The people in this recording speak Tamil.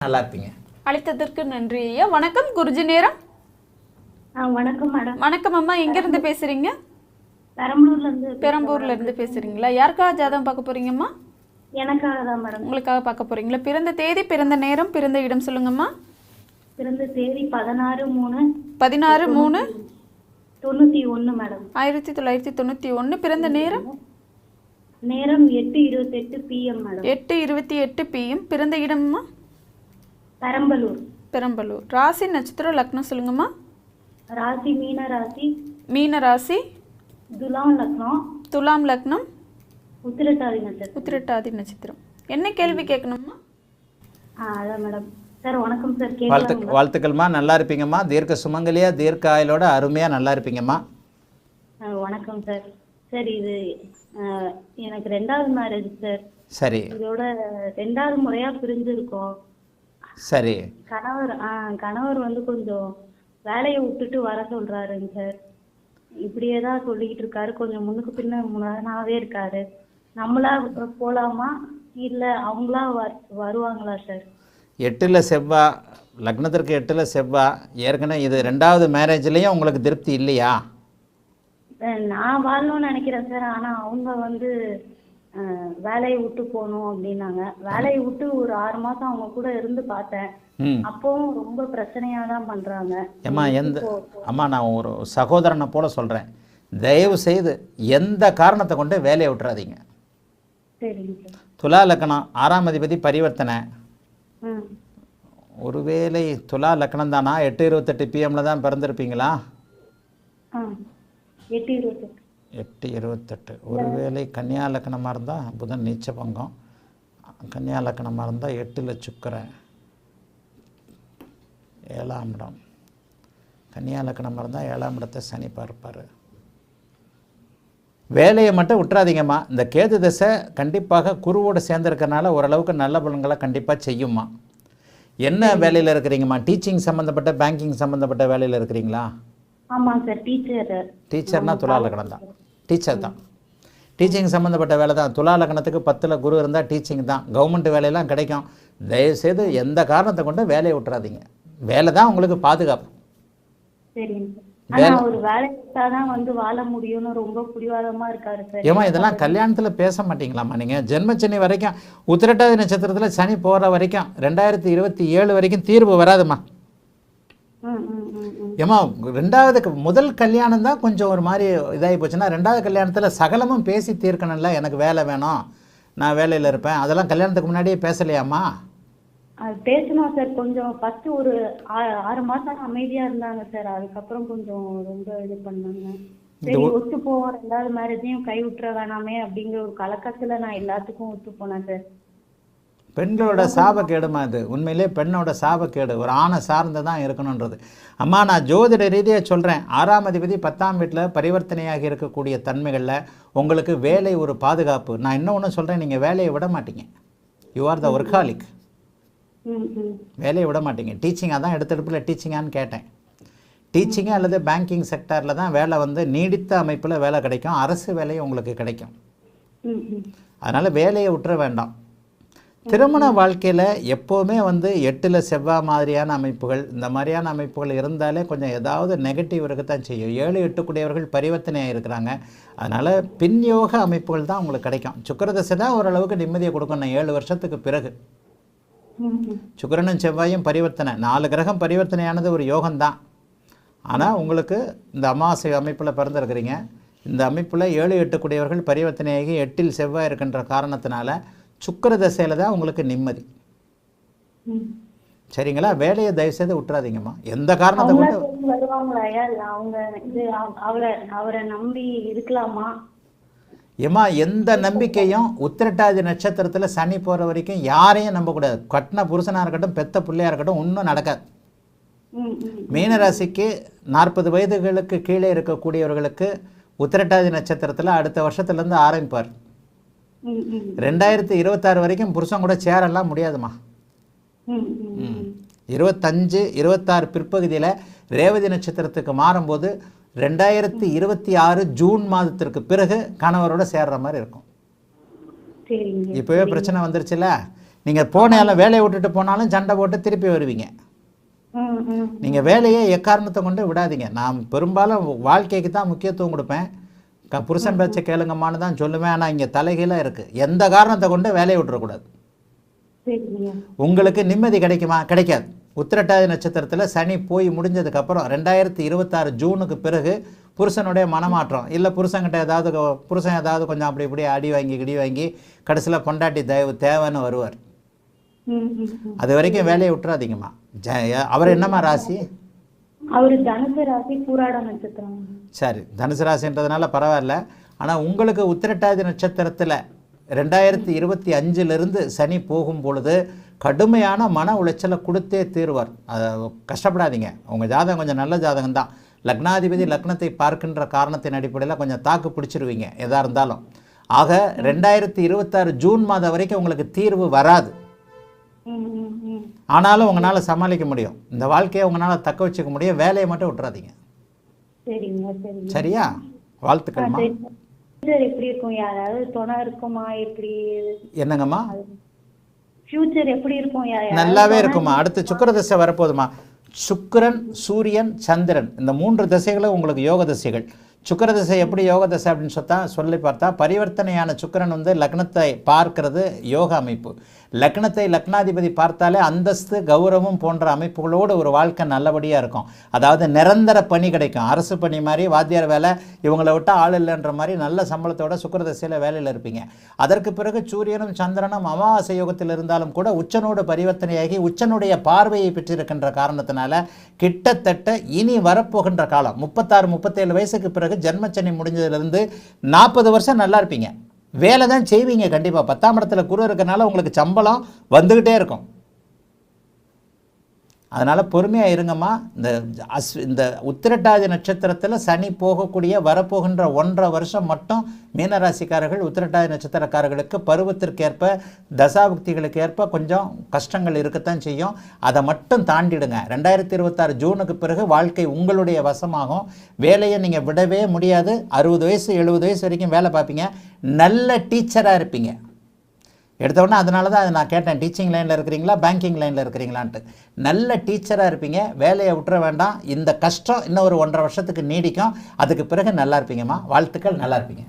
நல்லா இருப்பீங்க. அழைத்ததற்கு நன்றி ஐயா. வணக்கம் குருஜி நேரம். வணக்கம் மேடம். வணக்கம் அம்மா, எங்க இருந்து பேசுறீங்க? பெரம்பூர்ல இருந்து பேசுறீங்களா? யாருக்காக ஜாதகம் பார்க்க போறீங்கம்மா? எனக்காக தான் மேடம். உங்களுக்காக பார்க்க போறீங்களா? பிறந்த தேதி, பிறந்த நேரம், பிறந்த இடம் சொல்லுங்கம்மா. பிறந்த தேதி 16/3 91 மேடம். 1991. பிறந்த நேரம் நேரம் 8:28 PM மேடம். 8:28 PM. பிறந்த இடம்மா? பெரம்பலூர். ராசி நட்சத்திரம் லக்னம் சொல்லுங்கம்மா. ராசி மீன ராசி. துலாம் லக்னம். உத்திரட்டாதி நட்சத்திரம். என்ன கேள்வி கேட்கணும்மா? அதான் மேடம். சார் வணக்கம் சார். வாழ்த்துக்கள்மா, நல்லா இருப்பீங்கம்மா. தீர்க்க சுமங்கலியா, தீர்க்க ஆயுளோட அருமையா நல்லா இருப்பீங்கம்மா. வணக்கம் சார். சார் இது எனக்கு 2வது மேரேஜ் சார். சரி. இதோட 2வது முறையா பிரிஞ்சிருக்கோம். சரி. கணவர் வந்து கொஞ்சம் வேலையை விட்டுட்டு வர சொல்றாருங்க சார். இப்படியே தான் சொல்லிக்கிட்டு இருக்காரு. கொஞ்சம் முன்னுக்கு பின்ன முன்னாவே இருக்காரு. நம்மளா போலாமா இல்ல அவங்களா வருவாங்களா சார்? 8ல் செவ்வாய், லக்னத்திற்கு 8ல் செவ்வாய். ஏற்கனவே இது 2வது மேரேஜ்லேயும் உங்களுக்கு திருப்தி இல்லையா? நான் வாழணும்னு நினைக்கிறேன் சார். ஆனா அவங்க வந்து வேலையை விட்டு போகணும் அப்படின்னாங்க. வேலையை விட்டு ஒரு 6 மாசம் அவங்க கூட இருந்து பார்த்தேன். அப்பவும் ரொம்ப பிரச்சனையா தான் பண்றாங்க. அம்மா நான் ஒரு சகோதரனை போல சொல்றேன், தயவு செய்து எந்த காரணத்தை கொண்டு வேலையை விட்டுறாதீங்க. துலா லக்னம் 6ஆம் அதிபதி பரிவர்த்தனை. ஒருவேளை துலா லக்னம் தானா? 8:28 PM தான் பிறந்திருப்பீங்களா? 8:28. ஒருவேளை கன்னியா லக்னமாக இருந்தால் புதன் நீச்ச பங்கம். கன்னியா லக்னமாக இருந்தால் 8ல் சுக்கிரன், 7ஆம் இடம். கன்னியா லக்னமாக இருந்தால் 7ஆம் இடத்தை சனி பார்ப்பார். வேலையை மட்டும் விட்டுறாதீங்கம்மா. இந்த கேது தசை கண்டிப்பாக குருவோடு சேர்ந்துருக்கனால ஓரளவுக்கு நல்ல பலன்களை கண்டிப்பாக செய்யுமா. என்ன வேலையில் இருக்கிறீங்கம்மா? டீச்சிங் சம்மந்தப்பட்ட, பேங்கிங் சம்மந்தப்பட்ட வேலையில் இருக்கிறீங்களா? ஆமாம் சார். டீச்சர்னா துலா லக்னம் தான். டீச்சர் தான். டீச்சிங் சம்மந்தப்பட்ட வேலை தான். துலா லக்னத்துக்கு 10ல் குரு இருந்தால் டீச்சிங் தான். கவர்மெண்ட் வேலையெல்லாம் கிடைக்கும். தயவுசெய்து எந்த காரணத்தை கொண்டு வேலையை விட்டுறாதீங்க. வேலை தான் உங்களுக்கு பாதுகாப்பு. ஏமா இதெல்லாம் கல்யாணத்தில் பேச மாட்டீங்களாம்மா? நீங்கள் ஜென்மச்சனி வரைக்கும், உத்திரட்டாதி நட்சத்திரத்தில் சனி போகிற வரைக்கும் 2027 வரைக்கும் தீர்வு வராதுமா. ஏமா 2வது முதல் கல்யாணம் தான் கொஞ்சம் ஒரு மாதிரி இதாகி போச்சுன்னா, 2வது கல்யாணத்தில் சகலமும் பேசி தீர்க்கணும்ல. எனக்கு வேலை வேணும், நான் வேலையில் இருப்பேன், அதெல்லாம் கல்யாணத்துக்கு முன்னாடியே பேசலையாம்மா? பேசணும் சார். கொஞ்சம் ஃபர்ஸ்ட் ஒரு 6 மாசம் அமைதியா இருந்தாங்க சார். அதுக்கப்புறம் கொஞ்சம் ரொம்ப இது பண்ணாங்க. சரி ஒத்து போவோம், 2வது மேரேஜையும் கை விட்டுற வேணாமே அப்படிங்கிற ஒரு கலக்கத்துல நான் எல்லாத்துக்கும் ஒத்து போனேன் சார். பெண்களோட சாபக்கேடுமா இது? உண்மையிலே பெண்ணோட சாபக்கேடு. ஒரு ஆணை சார்ந்து தான் இருக்கணுன்றது. அம்மா நான் ஜோதிட ரீதியாக சொல்கிறேன், 6ஆம் அதிபதி 10ஆம் வீட்டில் பரிவர்த்தனையாகி இருக்கக்கூடிய தன்மைகளில் உங்களுக்கு வேலை ஒரு பாதுகாப்பு. நான் இன்னொன்று சொல்கிறேன், நீங்கள் வேலையை விட மாட்டீங்க. You are the workaholic. வேலையை விட மாட்டீங்க. டீச்சிங்காக தான் எடுத்தெடுப்பில் டீச்சிங்கான்னு கேட்டேன். டீச்சிங்கு அல்லது பேங்கிங் செக்டாரில் தான் வேலை வந்து நீடித்த அமைப்பில் வேலை கிடைக்கும். அரசு வேலையை உங்களுக்கு கிடைக்கும். அதனால் வேலையை விட்டுற வேண்டாம். திருமண வாழ்க்கையில் எப்போவுமே வந்து 8ல் செவ்வாய் மாதிரியான அமைப்புகள், இந்த மாதிரியான அமைப்புகள் இருந்தாலே கொஞ்சம் ஏதாவது நெகட்டிவ் இருக்கத்தான் செய்யும். 7, 8 கூடியவர்கள் பரிவர்த்தனையாக இருக்கிறாங்க. அதனால் பின்யோக அமைப்புகள் தான் உங்களுக்கு கிடைக்கும். சுக்கிரதசை தான் ஓரளவுக்கு நிம்மதியை கொடுக்கணும் 7 வருஷத்துக்கு பிறகு. சுக்கிரனும் செவ்வாயும் பரிவர்த்தனை, 4 கிரகம் பரிவர்த்தனையானது ஒரு யோகம்தான். ஆனால் உங்களுக்கு இந்த அமாவாசை அமைப்பில் பிறந்திருக்கிறீங்க. இந்த அமைப்பில் 7, 8 கூடியவர்கள் பரிவர்த்தனையாகி 8ல் செவ்வாய் இருக்கின்ற காரணத்தினால சுக்கிர தசையில் தான் உங்களுக்கு நிம்மதி. சரிங்களா? வேலையை தயவுசெய்து விட்டுறாதீங்கம்மா. எந்த காரணத்தை கொண்டு ஏம்மா எந்த நம்பிக்கையும் உத்திரட்டாதி நட்சத்திரத்தில் சனி போகிற வரைக்கும் யாரையும் நம்பக்கூடாது. கட்டின புருஷனாக இருக்கட்டும், பெத்த பிள்ளையாக இருக்கட்டும், ஒன்றும் நடக்காது. மீனராசிக்கு 40 வயதுகளுக்கு கீழே இருக்கக்கூடியவர்களுக்கு உத்திரட்டாதி நட்சத்திரத்தில் அடுத்த வருஷத்துலேருந்து ஆரம்பிப்பார். 2026 வரைக்கும் புருஷன் கூட சேரலாம் முடியாதுமா. 25, 26 பிற்பகுதியில் ரேவதி நட்சத்திரத்துக்கு மாறும்போது 2026 ஜூன் மாதத்திற்கு பிறகு கணவரோட சேர்ற மாதிரி இருக்கும். இப்போவே பிரச்சனை வந்துருச்சுல்ல. நீங்கள் போனாலும் வேலையை விட்டுட்டு போனாலும் சண்டை போட்டு திருப்பி வருவீங்க. நீங்கள் வேலையை எக்காரணத்தை கொண்டு விடாதீங்க. நான் பெரும்பாலும் வாழ்க்கைக்கு தான் முக்கியத்துவம் கொடுப்பேன். புருஷன் பேச்சை கேளுங்கம்மான்னு தான் சொல்லுவேன். ஆனால் இங்கே தலைகீழாக இருக்குது. எந்த காரணத்தை கொண்டு வேலையை விட்டுறக்கூடாது. உங்களுக்கு நிம்மதி கிடைக்குமா? கிடைக்காது. உத்திரட்டாதி நட்சத்திரத்தில் சனி போய் முடிஞ்சதுக்கப்புறம் 2026 ஜூனுக்கு பிறகு புருஷனுடைய மனமாற்றம் இல்லை, புருஷன்கிட்ட புருஷன் ஏதாவது கொஞ்சம் அப்படி இப்படி அடி வாங்கி கடைசியில் பொண்டாட்டி தயவு தேவைன்னு வருவார். அது வரைக்கும் வேலையை விட்டுறாதீங்கம்மா. அவர் என்னம்மா ராசி? அவர் தனுசு ராசி, பூராட நட்சத்திரம். சரி, தனுசு ராசின்றதுனால பரவாயில்ல. ஆனால் உங்களுக்கு உத்திரட்டாதி நட்சத்திரத்தில் 2025 சனி போகும் பொழுது கடுமையான மன உளைச்சலை கொடுத்தே தீர்வார். கஷ்டப்படாதீங்க. உங்கள் ஜாதகம் கொஞ்சம் நல்ல ஜாதகம் தான். லக்னாதிபதி லக்னத்தை பார்க்கின்ற காரணத்தின் அடிப்படையில் கொஞ்சம் தாக்கு பிடிச்சிருவீங்க எதாக இருந்தாலும். ஆக 2026 ஜூன் மாதம் வரைக்கும் உங்களுக்கு தீர்வு வராது. ஆனாலும் உங்களால் சமாளிக்க முடியும். இந்த வாழ்க்கையை உங்களால் தக்க வச்சுக்க முடியும். வேலையை மட்டும் விட்டுறாதீங்க. சரியா? வாழ்த்துக்கள்மா. எப்படி இருக்கும்? யாராவது துணை இருக்குமா? எப்படி என்னங்கம்மா? ஃபியூச்சர் எப்படி இருக்கும்? நல்லாவே இருக்குமா. அடுத்து சுக்கிர தசை வரப்போதுமா. சுக்கிரன், சூரியன், சந்திரன் இந்த 3 திசைகளும் உங்களுக்கு யோக திசைகள். சுக்கிர திசை எப்படி யோக திசை அப்படின்னு சொல்லி பார்த்தா, பரிவர்த்தனையான சுக்கிரன் வந்து லக்னத்தை பார்க்கிறது யோக அமைப்பு. லக்னத்தை லக்னாதிபதி பார்த்தாலே அந்தஸ்து, கௌரவம் போன்ற அமைப்புகளோடு ஒரு வாழ்க்கை நல்லபடியாக இருக்கும். அதாவது நிரந்தர பணி கிடைக்கும். அரசு பணி மாதிரி, வாத்தியார் வேலை, இவங்களை விட்டால் ஆள் இல்லைன்ற மாதிரி நல்ல சம்பளத்தோட சுக்கிர திசையில் வேலையில் இருப்பீங்க. அதற்கு பிறகு சூரியனும் சந்திரனும் அமாவாசை யோகத்தில் இருந்தாலும் கூட உச்சனோடு பரிவர்த்தனையாகி உச்சனுடைய பார்வையை பெற்றிருக்கின்ற காரணத்தினால கிட்டத்தட்ட இனி வரப்போகின்ற காலம் 36-37 வயசுக்கு பிறகு ஜென்மச்சனி முடிஞ்சதுலேருந்து 40 வருஷம் நல்லா இருப்பீங்க. வேலை தான் செய்வீங்க கண்டிப்பாக. 10ஆம் இடத்துல குரு இருக்கனால உங்களுக்கு சம்பளம் வந்துக்கிட்டே இருக்கும். அதனால் பொறுமையாக இருங்கம்மா. இந்த உத்திரட்டாதி நட்சத்திரத்தில் சனி போகக்கூடிய வரப்போகின்ற 1.5 வருஷம் மட்டும் மீனராசிக்காரர்கள், உத்திரட்டாதி நட்சத்திரக்காரர்களுக்கு பருவத்திற்கேற்ப, தசாபுக்திகளுக்கு ஏற்ப கொஞ்சம் கஷ்டங்கள் இருக்கத்தான் செய்யும். அதை மட்டும் தாண்டிடுங்க. 2026 ஜூனுக்கு பிறகு வாழ்க்கை உங்களுடைய வசமாகும். வேலையை நீங்கள் விடவே முடியாது. 60 வயசு 70 வயசு வரைக்கும் வேலை பார்ப்பீங்க. நல்ல டீச்சராக இருப்பீங்க. எடுத்தோடனே அதனால தான் நான் கேட்டேன், டீச்சிங் லைனில் இருக்கிறீங்களா, பேங்கிங் லைனில் இருக்கிறீங்களான்ட்டு. நல்ல டீச்சராக இருப்பீங்க. வேலையை விட்டுற வேண்டாம். இந்த கஷ்டம் இன்னும் ஒரு 1.5 வருஷத்துக்கு நீடிக்கும். அதுக்கு பிறகு நல்லா இருப்பீங்கம்மா. வாழ்த்துக்கள். நல்லா இருப்பீங்க.